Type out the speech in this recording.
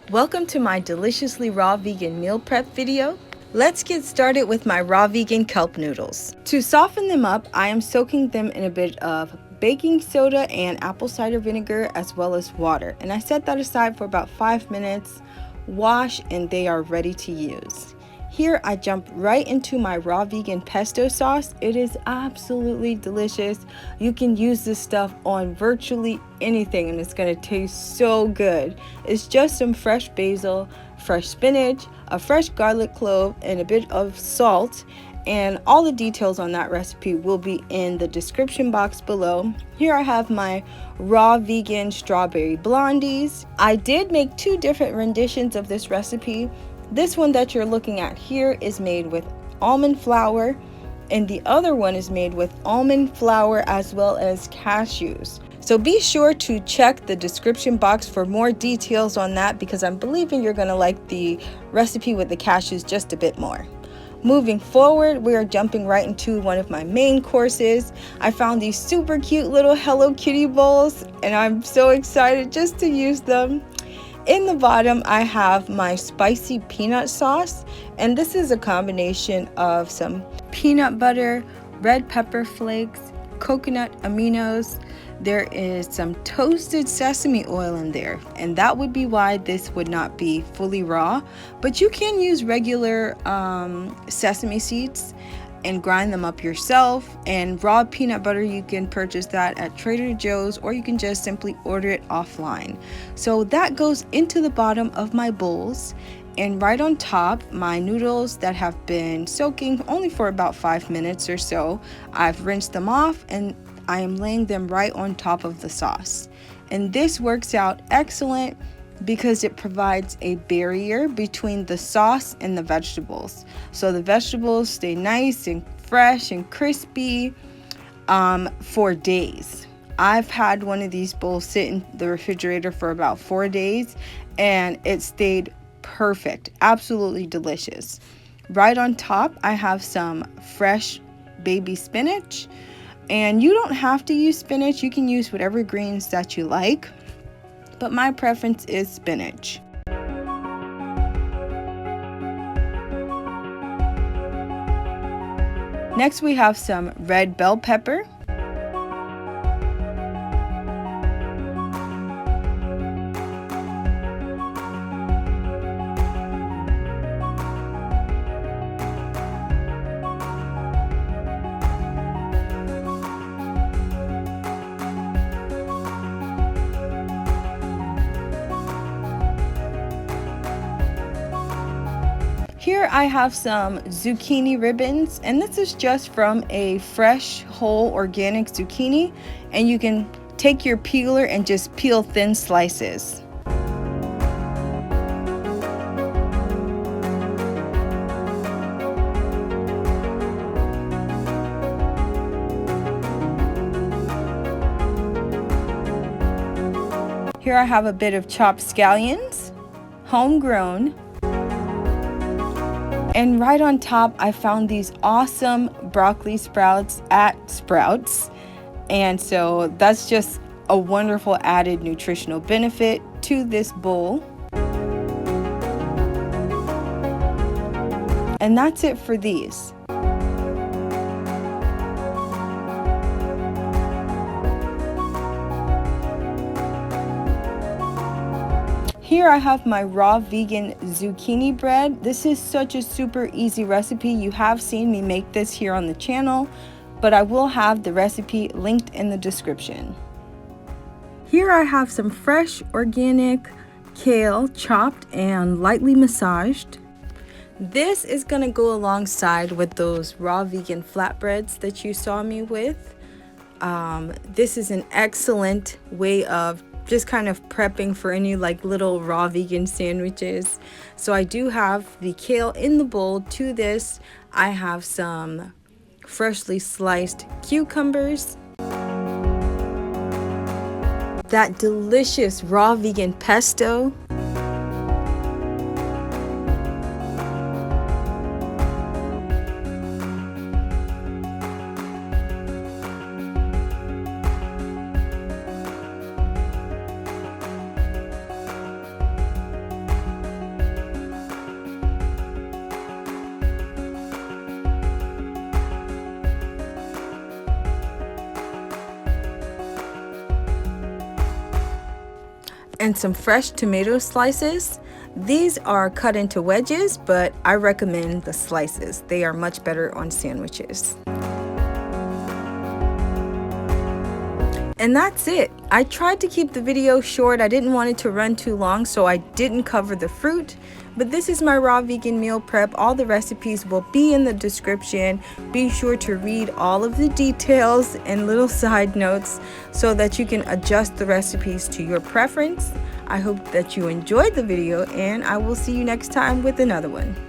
Welcome to my deliciously raw vegan meal prep video. Let's get started with my raw vegan kelp noodles. To soften them up, I am soaking them in a bit of baking soda and apple cider vinegar as well as water. And I set that aside for about 5 minutes, wash, and they are ready to use. Here I jump right into my raw vegan pesto sauce. It is absolutely delicious. You can use this stuff on virtually anything and it's gonna taste so good. It's just some fresh basil, fresh spinach, a fresh garlic clove, and a bit of salt. And all the details on that recipe will be in the description box below. Here I have my raw vegan strawberry blondies. I did make 2 different renditions of this recipe. This one that you're looking at here is made with almond flour, and the other one is made with almond flour as well as cashews. So be sure to check the description box for more details on that, because I'm believing you're gonna like the recipe with the cashews just a bit more. Moving forward, we are jumping right into one of my main courses. I found these super cute little Hello Kitty bowls and I'm so excited just to use them. In the bottom, I have my spicy peanut sauce, and this is a combination of some peanut butter, red pepper flakes, coconut aminos. There is some toasted sesame oil in there, and that would be why this would not be fully raw, but you can use regular sesame seeds and grind them up yourself. And raw peanut butter, you can purchase that at Trader Joe's, or you can just simply order it offline. So that goes into the bottom of my bowls, and right on top, my noodles that have been soaking only for about 5 minutes or so. I've rinsed them off and I am laying them right on top of the sauce. And this works out excellent because it provides a barrier between the sauce and the vegetables. So the vegetables stay nice and fresh and crispy for days. I've had one of these bowls sit in the refrigerator for about 4 days and it stayed perfect, absolutely delicious. Right on top, I have some fresh baby spinach. And you don't have to use spinach, you can use whatever greens that you like, but my preference is spinach. Next we have some red bell pepper. Here I have some zucchini ribbons, and this is just from a fresh, whole, organic zucchini, and you can take your peeler and just peel thin slices. Here I have a bit of chopped scallions, homegrown. And right on top, I found these awesome broccoli sprouts at Sprouts. And so that's just a wonderful added nutritional benefit to this bowl. And that's it for these. Here I have my raw vegan zucchini bread. This is such a super easy recipe. You have seen me make this here on the channel, but I will have the recipe linked in the description. Here I have some fresh organic kale, chopped and lightly massaged. This is gonna go alongside with those raw vegan flatbreads that you saw me with. This is an excellent way of just kind of prepping for any like little raw vegan sandwiches. So I do have the kale in the bowl. To this, I have some freshly sliced cucumbers, that delicious raw vegan pesto, and some fresh tomato slices. These are cut into wedges, but I recommend the slices. They are much better on sandwiches. And that's it. I tried to keep the video short. I didn't want it to run too long, so I didn't cover the fruit. But this is my raw vegan meal prep. All the recipes will be in the description. Be sure to read all of the details and little side notes so that you can adjust the recipes to your preference. I hope that you enjoyed the video, and I will see you next time with another one.